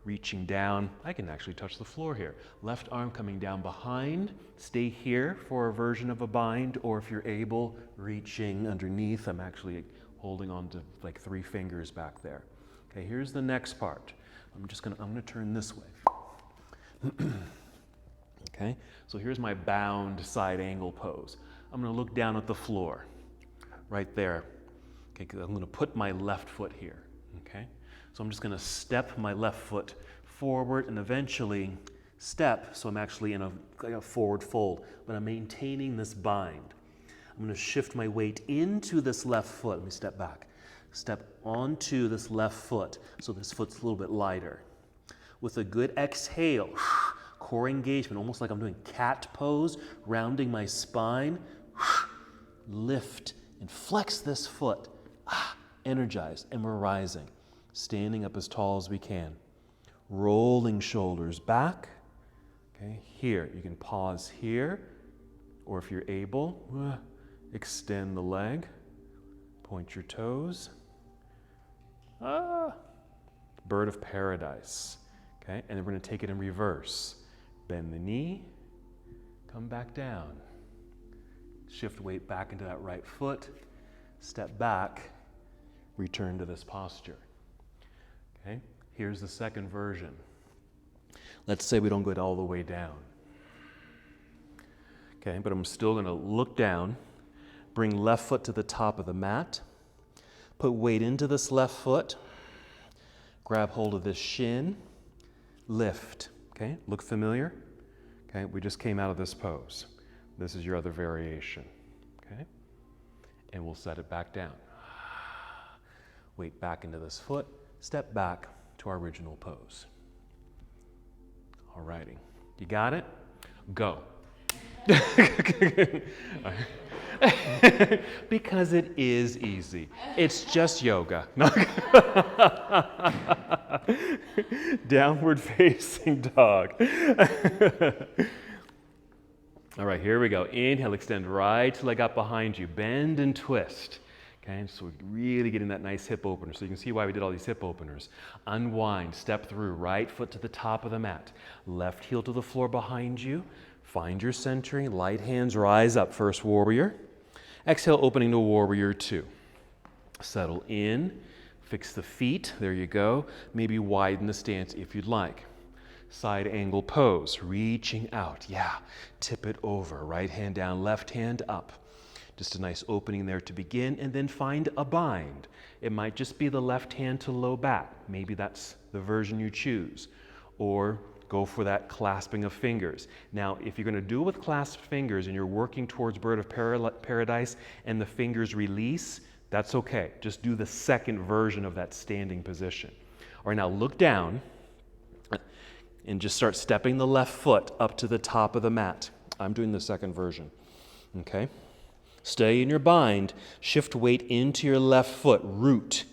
Reaching down, I can actually touch the floor here. Left arm coming down behind. Stay here for a version of a bind, or if you're able, reaching underneath. I'm actually holding on to like 3 fingers back there. Okay, here's the next part. I'm gonna turn this way. Okay, so here's my bound side angle pose. I'm gonna look down at the floor, right there. Okay, 'cause I'm gonna put my left foot here, okay? So I'm just gonna step my left foot forward and eventually step, so I'm actually in a forward fold, but I'm maintaining this bind. I'm gonna shift my weight into this left foot. Let me step back. Step onto this left foot, so this foot's a little bit lighter. With a good exhale, core engagement, almost like I'm doing cat pose, rounding my spine, lift and flex this foot, energized, and we're rising. Standing up as tall as we can. Rolling shoulders back. Okay, here, you can pause here, or if you're able, extend the leg, point your toes. Bird of paradise. Okay, and then we're gonna take it in reverse. Bend the knee, come back down. Shift weight back into that right foot, step back, return to this posture. Okay, here's the second version. Let's say we don't go all the way down. Okay, but I'm still going to look down, bring left foot to the top of the mat, put weight into this left foot, grab hold of this shin, lift. Okay, look familiar? Okay, we just came out of this pose. This is your other variation. Okay, and we'll set it back down. Weight back into this foot, step back to our original pose. Alrighty, you got it? Go. Because it is easy. It's just yoga. Downward facing dog. All right, here we go. Inhale, extend right leg up behind you. Bend and twist. Okay, so we're really getting that nice hip opener. So you can see why we did all these hip openers. Unwind, step through, right foot to the top of the mat. Left heel to the floor behind you. Find your centering, light hands rise up, first warrior. Exhale, opening to warrior two. Settle in, fix the feet, there you go. Maybe widen the stance if you'd like. Side angle pose, reaching out, yeah. Tip it over, right hand down, left hand up. Just a nice opening there to begin, and then find a bind. It might just be the left hand to low back. Maybe that's the version you choose. Or go for that clasping of fingers. Now, if you're going to do it with clasped fingers and you're working towards Bird of Paradise and the fingers release, that's okay. Just do the second version of that standing position. All right, now look down and just start stepping the left foot up to the top of the mat. I'm doing the second version, okay? Stay in your bind, shift weight into your left foot, root,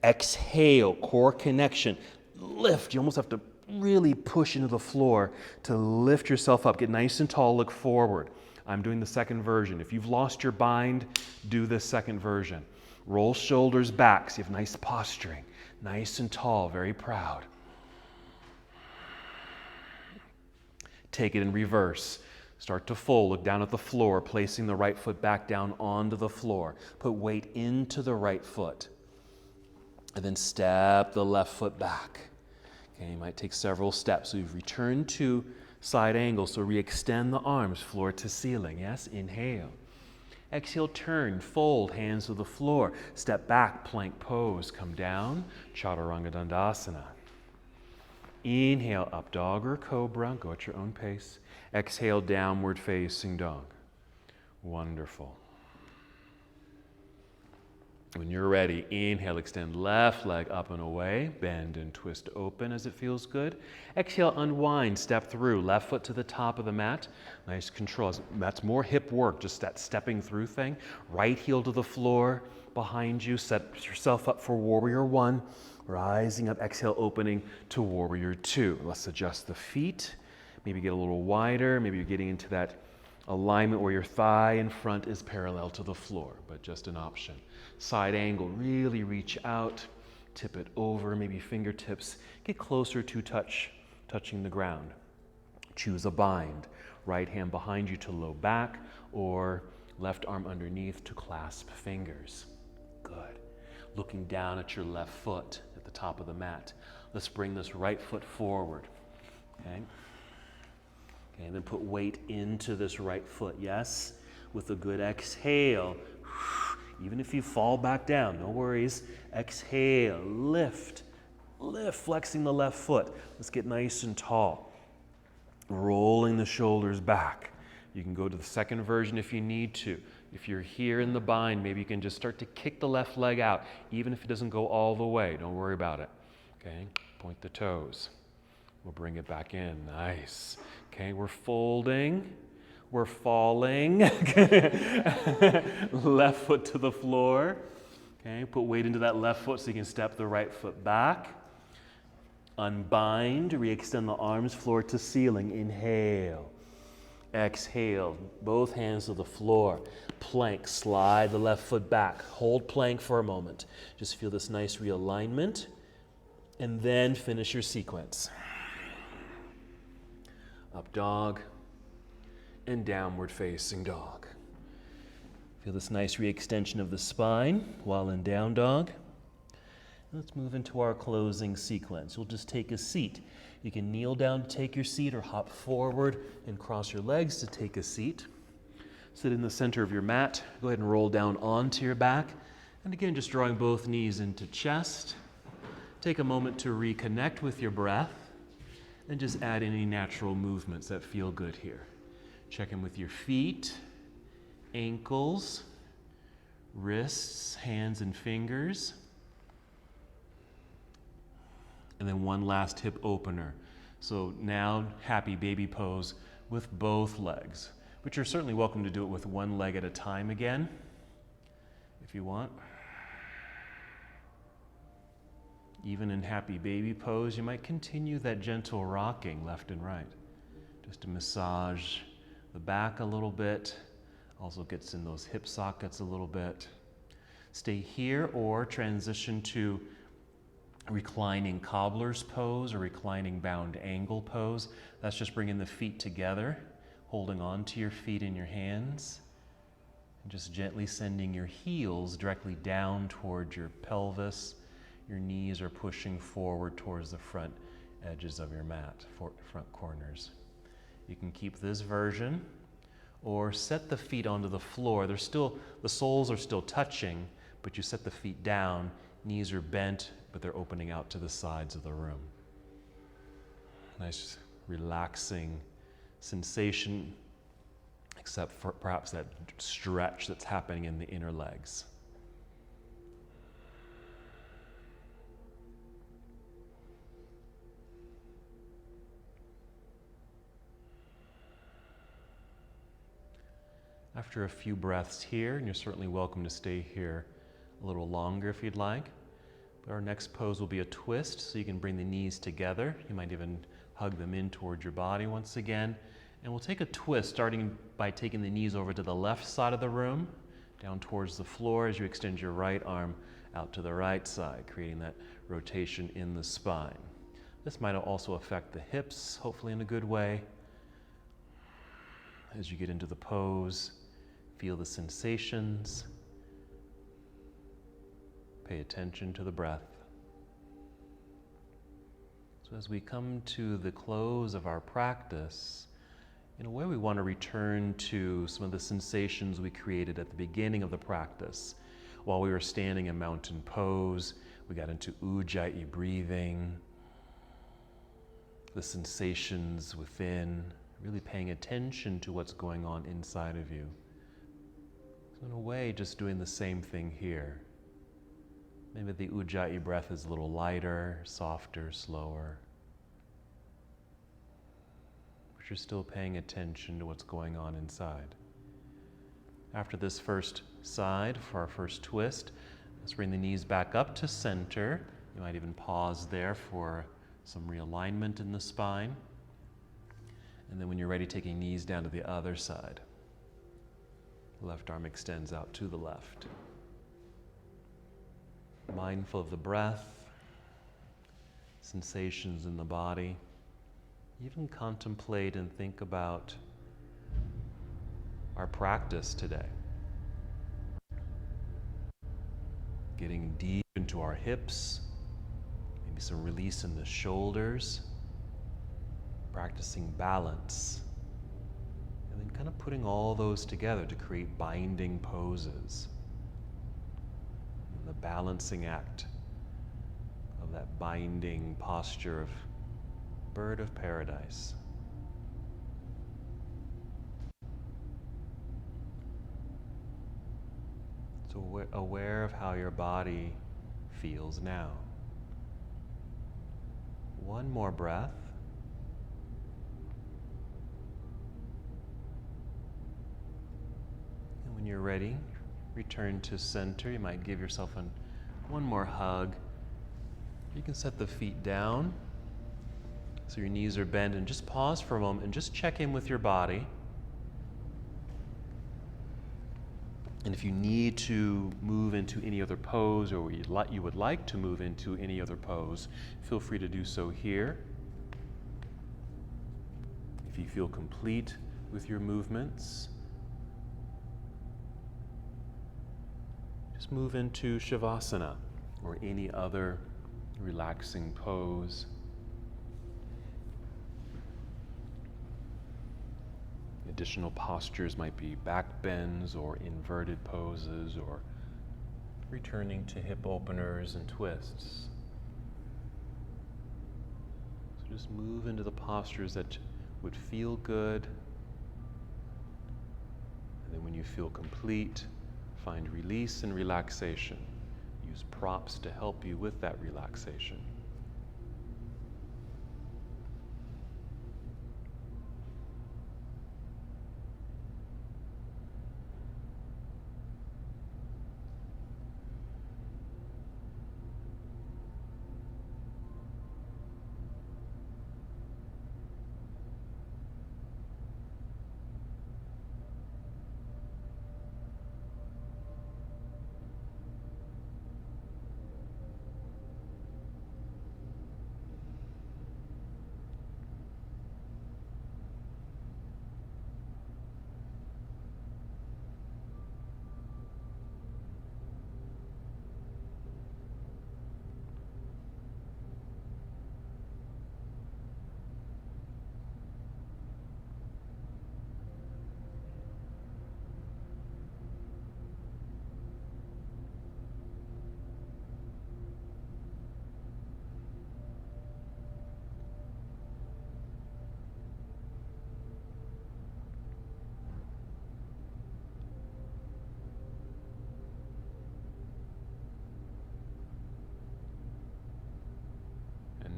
exhale, core connection, lift. You almost have to really push into the floor to lift yourself up. Get nice and tall, look forward. I'm doing the second version. If you've lost your bind, do this second version. Roll shoulders back so you have nice posturing. Nice and tall, very proud. Take it in reverse. Start to fold, look down at the floor, placing the right foot back down onto the floor. Put weight into the right foot. And then step the left foot back. Okay, you might take several steps. So you've returned to side angle, so re-extend the arms, floor to ceiling. Yes, inhale. Exhale, turn, fold, hands to the floor. Step back, plank pose, come down, Chaturanga Dandasana. Inhale, up dog or cobra, go at your own pace. Exhale, downward facing dog. Wonderful. When you're ready, inhale, extend left leg up and away, bend and twist open as it feels good. Exhale, unwind, step through, left foot to the top of the mat. Nice control. That's more hip work, just that stepping through thing. Right heel to the floor behind you. Set yourself up for warrior one. Rising up, exhale, opening to warrior two. Let's adjust the feet. Maybe get a little wider. Maybe you're getting into that alignment where your thigh in front is parallel to the floor, but just an option. Side angle, really reach out, tip it over, maybe fingertips get closer to touching the ground. Choose a bind. Right hand behind you to low back, or left arm underneath to clasp fingers. Good. Looking down at your left foot at the top of the mat. Let's bring this right foot forward. Okay. Okay, and then put weight into this right foot, yes? With a good exhale. Even if you fall back down, no worries. Exhale, lift, flexing the left foot. Let's get nice and tall. Rolling the shoulders back. You can go to the second version if you need to. If you're here in the bind, maybe you can just start to kick the left leg out, even if it doesn't go all the way. Don't worry about it. Okay, point the toes. We'll bring it back in. Nice. Okay, we're folding. We're falling. Left foot to the floor. Okay, put weight into that left foot so you can step the right foot back. Unbind, re-extend the arms floor to ceiling. Inhale. Exhale, both hands to the floor. Plank, slide the left foot back. Hold plank for a moment. Just feel this nice realignment. And then finish your sequence. Up dog and downward facing dog. Feel this nice re-extension of the spine while in down dog. Let's move into our closing sequence. You'll just take a seat. You can kneel down to take your seat or hop forward and cross your legs to take a seat. Sit in the center of your mat. Go ahead and roll down onto your back. And again, just drawing both knees into chest. Take a moment to reconnect with your breath and just add any natural movements that feel good here. Check in with your feet, ankles, wrists, hands and fingers. And then one last hip opener. So now happy baby pose with both legs, but you're certainly welcome to do it with one leg at a time again, if you want. Even in happy baby pose, you might continue that gentle rocking left and right, just to massage the back a little bit, also gets in those hip sockets a little bit. Stay here or transition to reclining cobbler's pose or reclining bound angle pose. That's just bringing the feet together, holding on to your feet in your hands, and just gently sending your heels directly down towards your pelvis. Your knees are pushing forward towards the front edges of your mat, front corners. You can keep this version or set the feet onto the floor. The soles are still touching, but you set the feet down. Knees are bent, but they're opening out to the sides of the room. Nice, relaxing sensation, except for perhaps that stretch that's happening in the inner legs. After a few breaths here, and you're certainly welcome to stay here a little longer if you'd like. But our next pose will be a twist, so you can bring the knees together. You might even hug them in towards your body once again. And we'll take a twist, starting by taking the knees over to the left side of the room, down towards the floor as you extend your right arm out to the right side, creating that rotation in the spine. This might also affect the hips, hopefully in a good way. As you get into the pose, feel the sensations. Pay attention to the breath. So as we come to the close of our practice, in a way we want to return to some of the sensations we created at the beginning of the practice. While we were standing in mountain pose, we got into ujjayi breathing, the sensations within, really paying attention to what's going on inside of you. So in a way, just doing the same thing here. Maybe the Ujjayi breath is a little lighter, softer, slower. But you're still paying attention to what's going on inside. After this first side, for our first twist, let's bring the knees back up to center. You might even pause there for some realignment in the spine. And then when you're ready, taking knees down to the other side. Left arm extends out to the left. Mindful of the breath, sensations in the body. Even contemplate and think about our practice today. Getting deep into our hips, maybe some release in the shoulders, practicing balance, and then kind of putting all those together to create binding poses. And the balancing act of that binding posture of bird of paradise. So aware of how your body feels now. One more breath. And when you're ready, return to center. You might give yourself one more hug. You can set the feet down so your knees are bent, and just pause for a moment and just check in with your body. And if you need to move into any other pose, or you would like to move into any other pose, feel free to do so here. If you feel complete with your movements, just move into Shavasana or any other relaxing pose. Additional postures might be back bends or inverted poses, or returning to hip openers and twists. So just move into the postures that would feel good. And then when you feel complete, find release and relaxation. Use props to help you with that relaxation.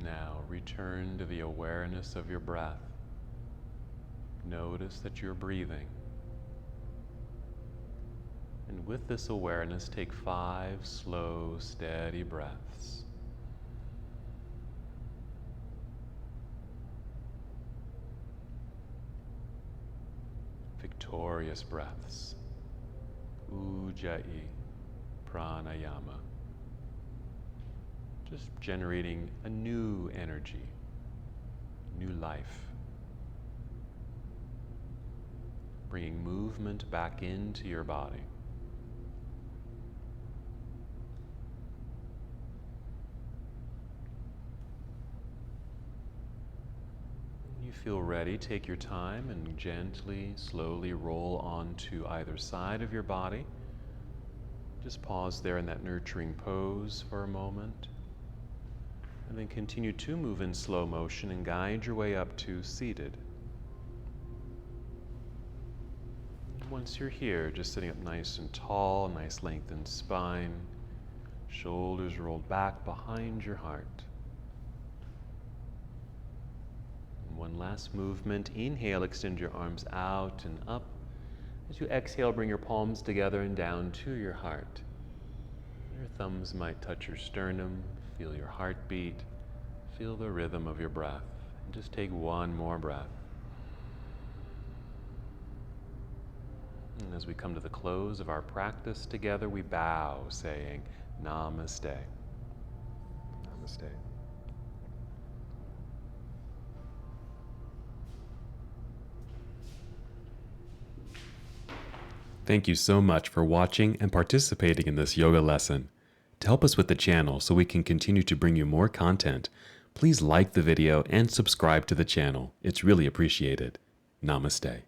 Now return to the awareness of your breath. Notice that you're breathing. And with this awareness, take 5 slow, steady breaths. Victorious breaths. Ujjayi pranayama. Just generating a new energy, new life. Bringing movement back into your body. When you feel ready, take your time and gently, slowly roll onto either side of your body. Just pause there in that nurturing pose for a moment. And then continue to move in slow motion and guide your way up to seated. Once you're here, just sitting up nice and tall, nice lengthened spine. Shoulders rolled back behind your heart. And one last movement. Inhale, extend your arms out and up. As you exhale, bring your palms together and down to your heart. Your thumbs might touch your sternum. Feel your heartbeat. Feel the rhythm of your breath. And just take one more breath. And as we come to the close of our practice together, we bow, saying, Namaste. Namaste. Thank you so much for watching and participating in this yoga lesson. To help us with the channel so we can continue to bring you more content, please like the video and subscribe to the channel. It's really appreciated. Namaste.